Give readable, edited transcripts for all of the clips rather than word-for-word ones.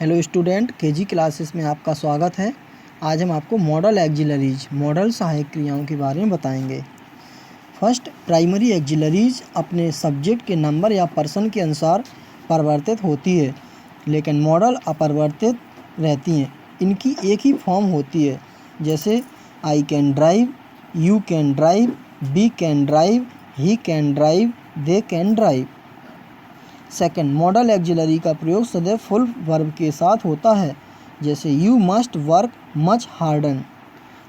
Hello student, KG classes में आपका स्वागत है। आज हम आपको मॉडल एक्जिलरीज मॉडल सहायक क्रियाओं के बारे में बताएंगे। फर्स्ट, प्राइमरी एक्जिलरीज अपने सब्जेक्ट के नंबर या पर्सन के अनुसार परिवर्तित होती है, लेकिन मॉडल अपरिवर्तित रहती हैं। इनकी एक ही फॉर्म होती है, जैसे I can drive, you can drive, we can drive, he can drive, they can drive. Second, modal auxiliary का प्रयोग सदैव फुल वर्ब के साथ होता है, जैसे you must work much harden.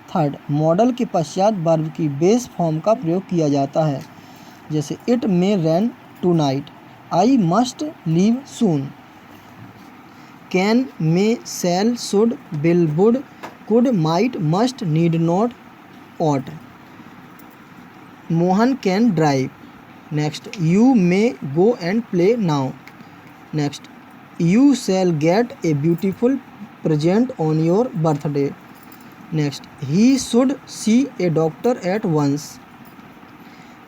Third, model के पश्चात वर्ब की बेस फॉर्म का प्रयोग किया जाता है, जैसे it may rain tonight, I must leave soon. Can, may, shall, should, will, would, could, might, must, need not, ought। Mohan can drive. Next, you may go and play now. Next, you shall get a beautiful present on your birthday. Next, he should see a doctor at once.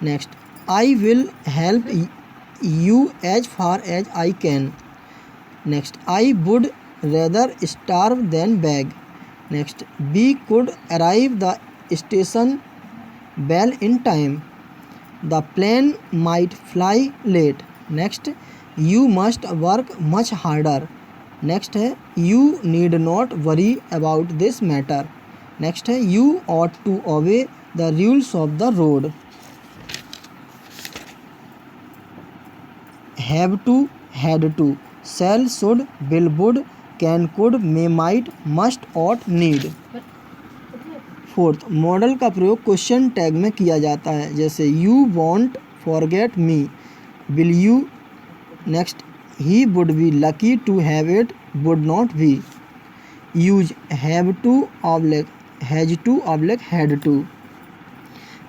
Next, I will help you as far as I can. Next, I would rather starve than beg. Next, we could arrive the station well in time. The plane might fly late. Next, you must work much harder. Next है, you need not worry about this matter. Next है, you ought to obey the rules of the road. Have to, had to, shall, should, will, would, can, could, may, might, must, ought, need। Fourth, modal का प्रयोग question tag में किया जाता है, जैसे you won't forget me, will you. Next, he would be lucky to have it, would not be. Use have to oblique has to oblique had to.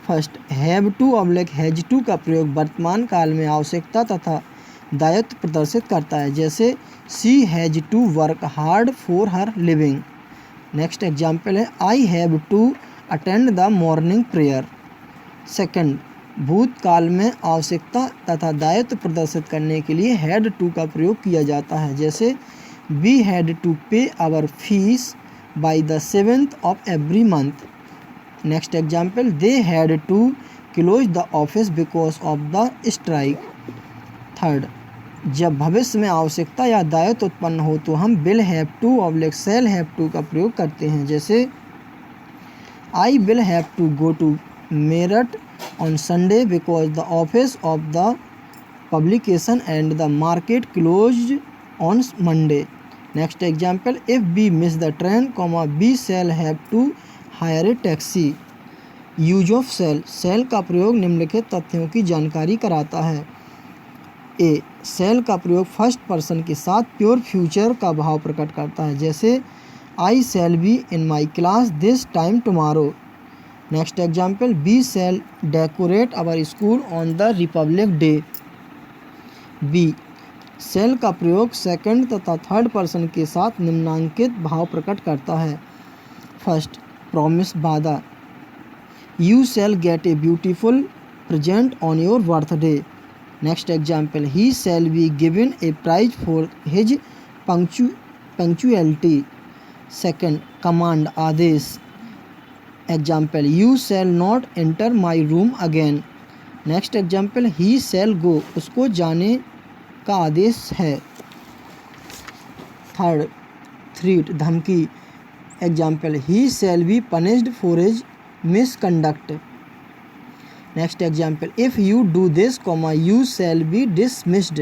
First, have to oblique has to का प्रयोग वर्तमान काल में आवश्यकता तथा दायित्व प्रदर्शित करता है, जैसे she has to work hard for her living. Next example है, I have to attend the morning prayer. Second, भूतकाल में आवश्यकता तथा दायित्व प्रदर्शित करने के लिए हैड टू का प्रयोग किया जाता है, जैसे we had to pay our fees by the 7th of every month. Next example, they had to close the office because of the strike. Third, जब भविष्य में आवश्यकता या दायित्व उत्पन्न हो तो हम will have to oblique shall have to का प्रयोग करते हैं, जैसे I will have to go to Meerut on Sunday because the office of the publication and the market closed on Monday. Next example, if we miss the train, we shall have to hire a taxi. Use of shall, shall का प्रयोग निम्नलिखित तथ्यों की जानकारी कराता है। ए, शैल का प्रयोग फर्स्ट पर्सन के साथ प्योर फ्यूचर का भाव प्रकट करता है, जैसे I shall be in my class this time tomorrow. Next example, we shall decorate our school on the Republic Day. B, shall का प्रयोग सेकंड तथा थर्ड पर्सन के साथ निम्नांकित भाव प्रकट करता है। फर्स्ट, प्रॉमिस वादा, you shall get a beautiful present on your birthday. Next example, he shall be given a prize for his punctuality. Second, command आदेश, example, you shall not enter my room again. Next example, he shall go, उसको जाने का आदेश है। Third, threat, धमकी, example, he shall be punished for his misconduct. Next example, if you do this, you shall be dismissed.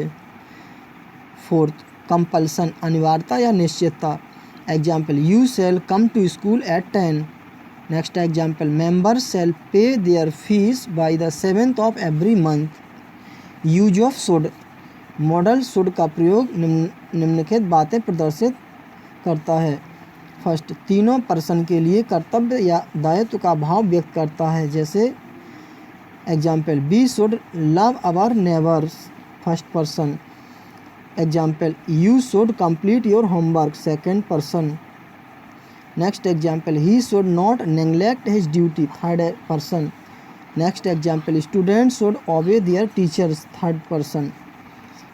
Fourth, compulsion, अनिवार्यता या निश्चितता, example, you shall come to school at 10। Next example, members shall pay their fees by the 7th of every month. Use of should, modal should का प्रयोग निम्नलिखित बातें प्रदर्शित करता है। फर्स्ट, तीनों पर्सन के लिए कर्तव्य या दायित्व का भाव व्यक्त करता है, जैसे example, we should love our neighbours, first person. Example, you should complete your homework, second person. Next example, he should not neglect his duty, third person. Next example, students should obey their teachers, third person.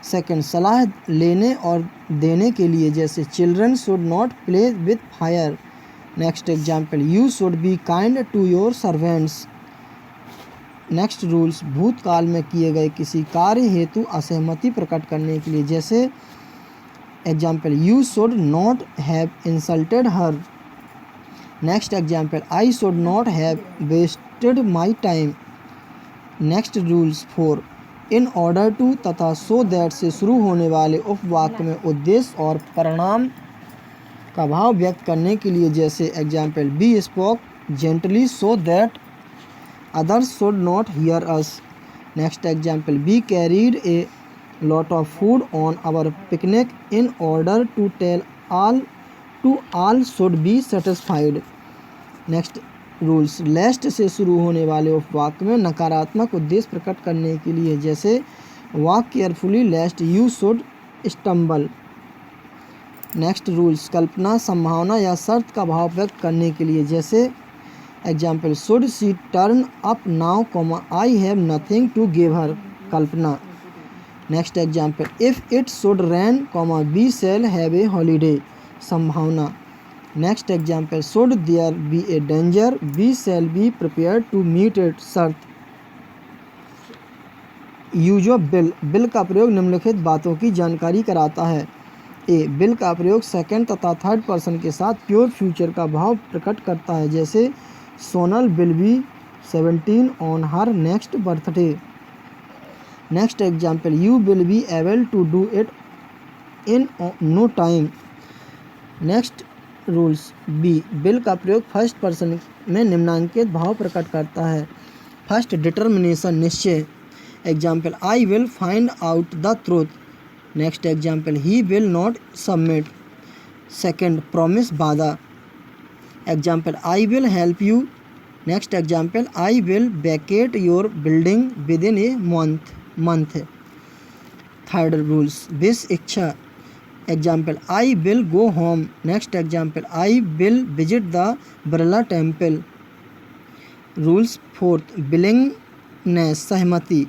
Second, सलाह लेने और देने के लिए, जैसे children should not play with fire. Next example, you should be kind to your servants. Next rules, भूतकाल में किए गए किसी कार्य हेतु असहमति प्रकट करने के लिए, जैसे example, you should not have insulted her. Next example, I should not have wasted my time. Next rules 4, in order to तथा सो दैट से शुरू होने वाले उपवाक्य में उद्देश्य और परिणाम का भाव व्यक्त करने के लिए, जैसे example, be spoke gently so that others should not hear us. Next example, be carried a lot of food on our picnic in order to tell all should be satisfied. Next rules, lest से शुरू होने वाले उपवाक्य में नकारात्मक उद्देश्य प्रकट करने के लिए, जैसे walk carefully lest you should stumble. Next rules, कल्पना, संभावना या शर्त का भाव व्यक्त करने के लिए, जैसे example, should she turn up now, I have nothing to give her, कल्पना। Next example, if it should rain, we shall have a holiday, संभावना। Next example, should there be a danger, we shall be prepared to meet it, शर्त। Use of will, will का प्रयोग निम्नलिखित बातों की जानकारी कराता है। ए, बिल का प्रयोग सेकंड तथा थर्ड पर्सन के साथ प्योर फ्यूचर का भाव प्रकट करता है, जैसे Sonal will be 17 on her next birthday. Next example, you will be able to do it in no time. Next rules B, will का प्रयोग फर्स्ट पर्सन में निम्नांकित भाव प्रकट करता है। फर्स्ट, डिटर्मिनेशन, निश्चय, example, I will find out the truth. Next example, he will not submit. Second, promise, वादा, example, I will help you. Next example, I will vacate your building within a month. Third rules, wish, इच्छा, example, I will go home. Next example, I will visit the Birla temple. Rules 4, willingness, सहमति,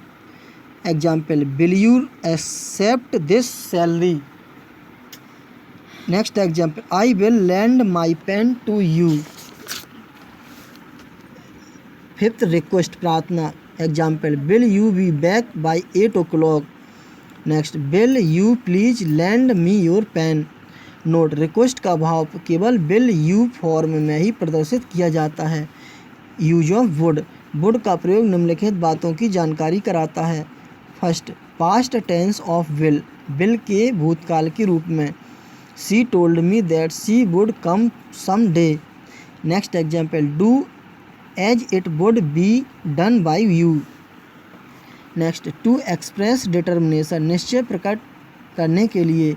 example, will you accept this salary. Next example, I will land my pen to you. Fifth, request, प्रार्थना, example, will you be back by 8 o'clock। Next, will you please lend me your pen. Note, request का भाव केवल will you form में ही प्रदर्शित किया जाता है। Use of would, would का प्रयोग निम्नलिखित बातों की जानकारी कराता है। First, past tense of will, will के भूतकाल के रूप में, she told me that she would come some day. Next example, do as it would be done by you. Next, to express determination, निश्चय प्रकट करने के लिए,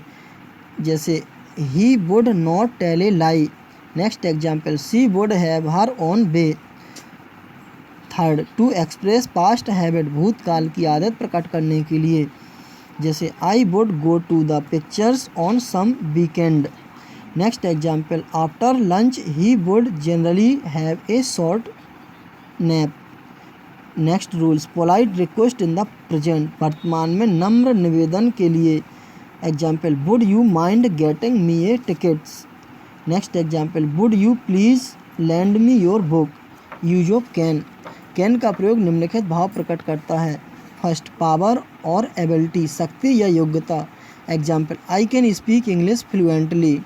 जैसे he would not tell a lie. Next example, she would have her own way. Third, to express past habit, भूतकाल की आदत प्रकट करने के लिए, जैसे I would go to the pictures on some weekend. Next example, after lunch he would generally have a short nap. Next rules, polite request in the present, वर्तमान में नम्र निवेदन के लिए, example, would you mind getting me a tickets. Next example, would you please lend me your book. Use of can, can का प्रयोग निम्नलिखित भाव प्रकट करता है। फर्स्ट, पावर और एबिलिटी, शक्ति या योग्यता, example, I can speak English fluently.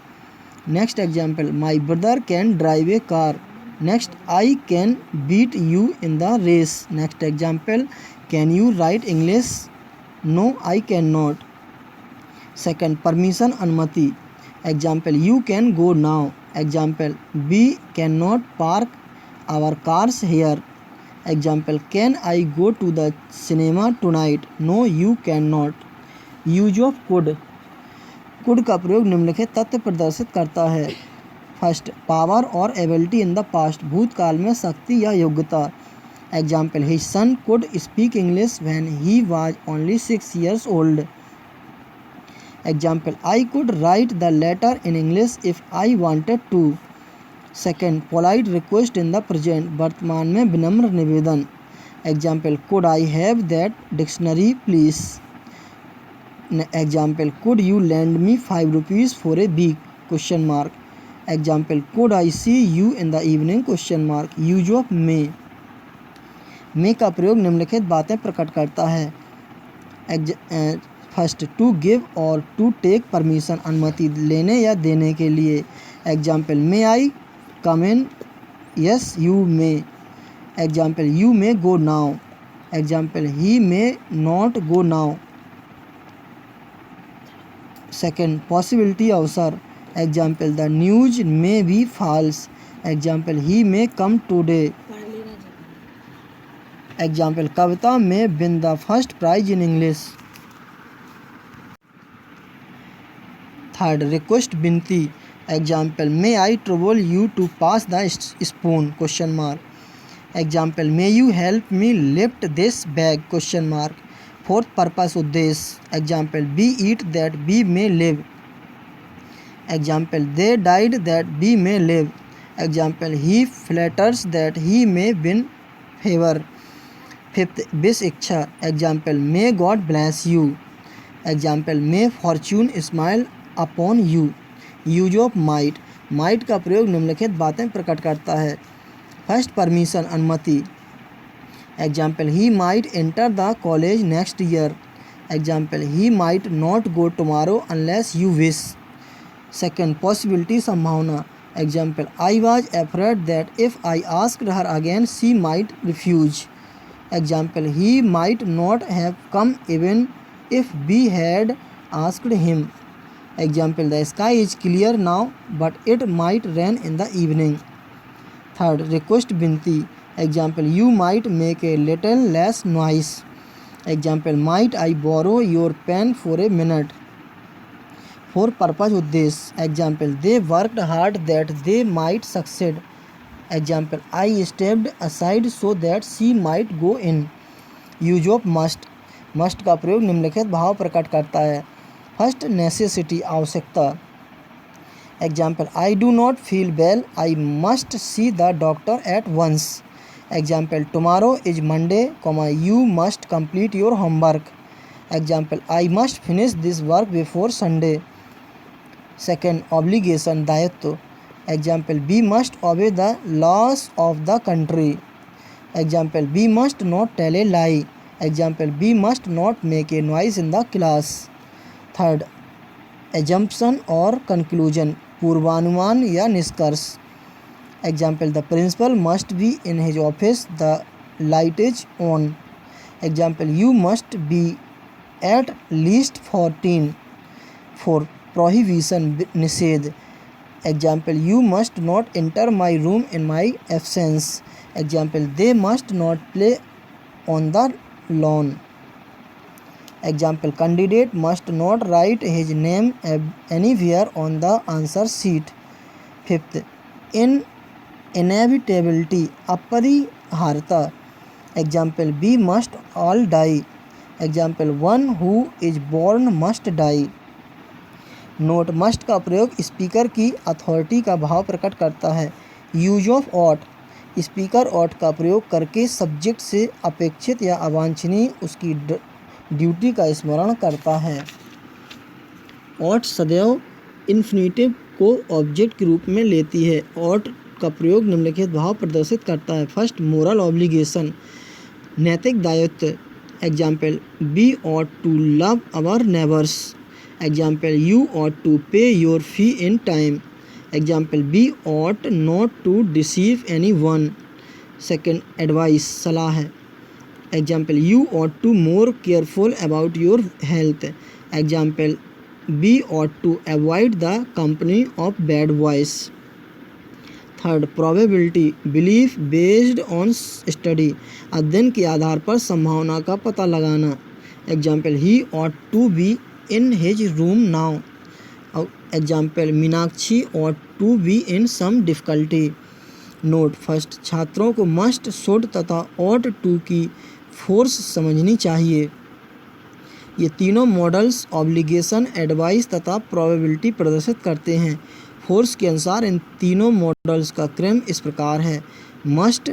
Next example, my brother can drive a car. Next, I can beat you in the race. Next example, can you write English, no I can not. Second, permission, अनुमति, example, you can go now. Example, we can not park our cars here. Example, can I go to the cinema tonight, no you can not. Use of could, could का प्रयोग निम्नलिखित तथ्य प्रदर्शित करता है। First, power और ability in the past, भूतकाल में शक्ति या योग्यता, example, his son could speak English when he was only 6 years old। Example, I could write the letter in English if I wanted to. Second, polite request in the present, वर्तमान में विनम्र निवेदन, example, could I have that dictionary please. Example could you lend me 5 rupees for a week question mark. Example could I see you in the evening question mark. Use of may का प्रयोग निम्नलिखित बातें प्रकट करता है। First, to give और to take permission, अनुमति लेने या देने के लिए। Example may I come in, yes you may. Example you may go now. Example he may not go now. Second, possibility अवसर। Example the news may be false. Example he may come today. Example Kavita may win the first prize in English. Third, request विनती। Example may I trouble you to pass the spoon question mark. Example may you help me lift this bag question mark. Fourth, purpose उद्देश्य। Example be eat that be may live. Example they died that be may live. Example he flatters that he may win favour. Fifth, wish इच्छा। Example may God bless you. Example may fortune smile upon you. Use of might. Might का प्रयोग निम्नलिखित बातें प्रकट करता है। First, permission, अनुमति। Example he might enter the college next year. Example he might not go tomorrow unless you wish. Second, possibility, संभावना। Example I was afraid that if I asked her again she might refuse. Example he might not have come even if we had asked him. Example, the sky is clear now but it might rain in the evening. Third, request विनती। Example, you might make a little less noise. Example, might I borrow your pen for a minute. Fourth, purpose, उद्देश्य। Example, they worked hard that they might succeed. Example, I stepped aside so that she might go in. Use of must. Must का प्रयोग निम्नलिखित भाव प्रकट करता है। First, necessity, आवश्यकता। Example I do not feel well, I must see the doctor at once. Example tomorrow is Monday, you must complete your homework. Example I must finish this work before Sunday. Second, obligation, दायित्व। Example we must obey the laws of the country. Example we must not tell a lie. Example we must not make a noise in the class. Third, assumption और conclusion, पूर्वानुमान या निष्कर्ष। Example the principal must be in his office, the light is on. Example you must be at least 14। Four, prohibition, निषेध। Example you must not enter my room in my absence. Example they must not play on the lawn. Example, candidate must not write his name anywhere on the answer sheet. Fifth, inevitability, अपरिहार्यता। Example, we must all die. Example, one who is born must die. Note, must का प्रयोग speaker की authority का भाव प्रकट करता है। Use of ought. Speaker ought का प्रयोग करके सब्जेक्ट से अपेक्षित या अवांछनीय उसकी ड्यूटी का स्मरण करता है। ऑट सदैव इन्फिनिटिव को ऑब्जेक्ट के रूप में लेती है। ऑट का प्रयोग निम्नलिखित भाव प्रदर्शित करता है। फर्स्ट, मोरल ऑब्लिगेशन, नैतिक दायित्व। Example we ought to love our neighbours. Example you ought to pay your fee in time. Example we ought not to deceive anyone. Second, advice, सलाह है। Example, you ought to more careful about your health. Example, we ought to avoid the company of bad boys. Third, probability, belief based on study, अध्ययन के आधार पर संभावना का पता लगाना। Example, he ought to be in his room now. Example, Meenakshi ought to be in some difficulty. Note, first, छात्रों को must, should तथा ought to की फोर्स समझनी चाहिए। ये तीनों मॉडल्स ऑब्लिगेशन, एडवाइस तथा प्रोबेबिलिटी प्रदर्शित करते हैं। फोर्स के अनुसार इन तीनों मॉडल्स का क्रम इस प्रकार है: must,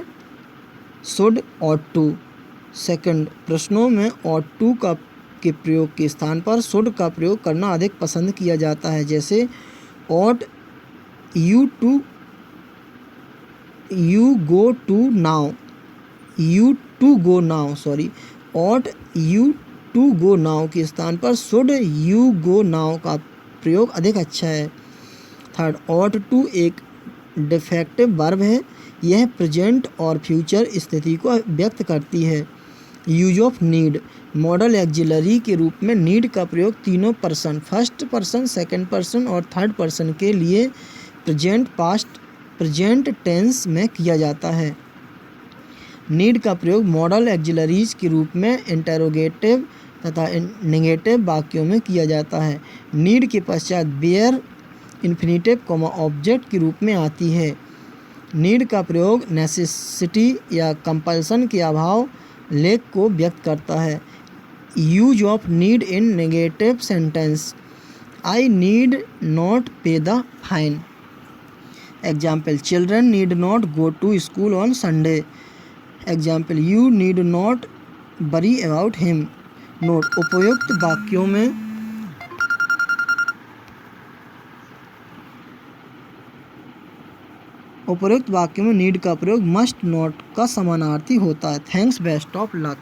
should, ought to. Second, प्रश्नों में ऑट टू का के प्रयोग के स्थान पर शुड का प्रयोग करना अधिक पसंद किया जाता है। जैसे ought you go to now, you to go now, sorry, ought you to go now के स्थान पर should you go now का प्रयोग अधिक अच्छा है। थर्ड, ought to एक डिफेक्टिव वर्ब है। यह प्रेजेंट और फ्यूचर स्थिति को व्यक्त करती है। Use of need, model axillary के रूप में नीड का प्रयोग तीनों person, first person, second person और थर्ड पर्सन के लिए प्रेजेंट, पास्ट, प्रेजेंट टेंस में किया जाता है। नीड का प्रयोग मॉडल एक्जिलरीज के रूप में इंटेरोगेटिव तथा नेगेटिव वाक्यों में किया जाता है। नीड के पश्चात बेयर इन्फिनेटिव कॉमा ऑब्जेक्ट के रूप में आती है। नीड का प्रयोग नेसेसिटी या कंपल्सन के अभाव लेख को व्यक्त करता है। Use of need in negative sentence, I need not pay the fine. Example, children need not go to school on Sunday. Example, you need not worry about him. Note, उपयुक्त वाक्यों में नीड का प्रयोग मस्ट नॉट का समानार्थी होता है। Thanks, best of luck.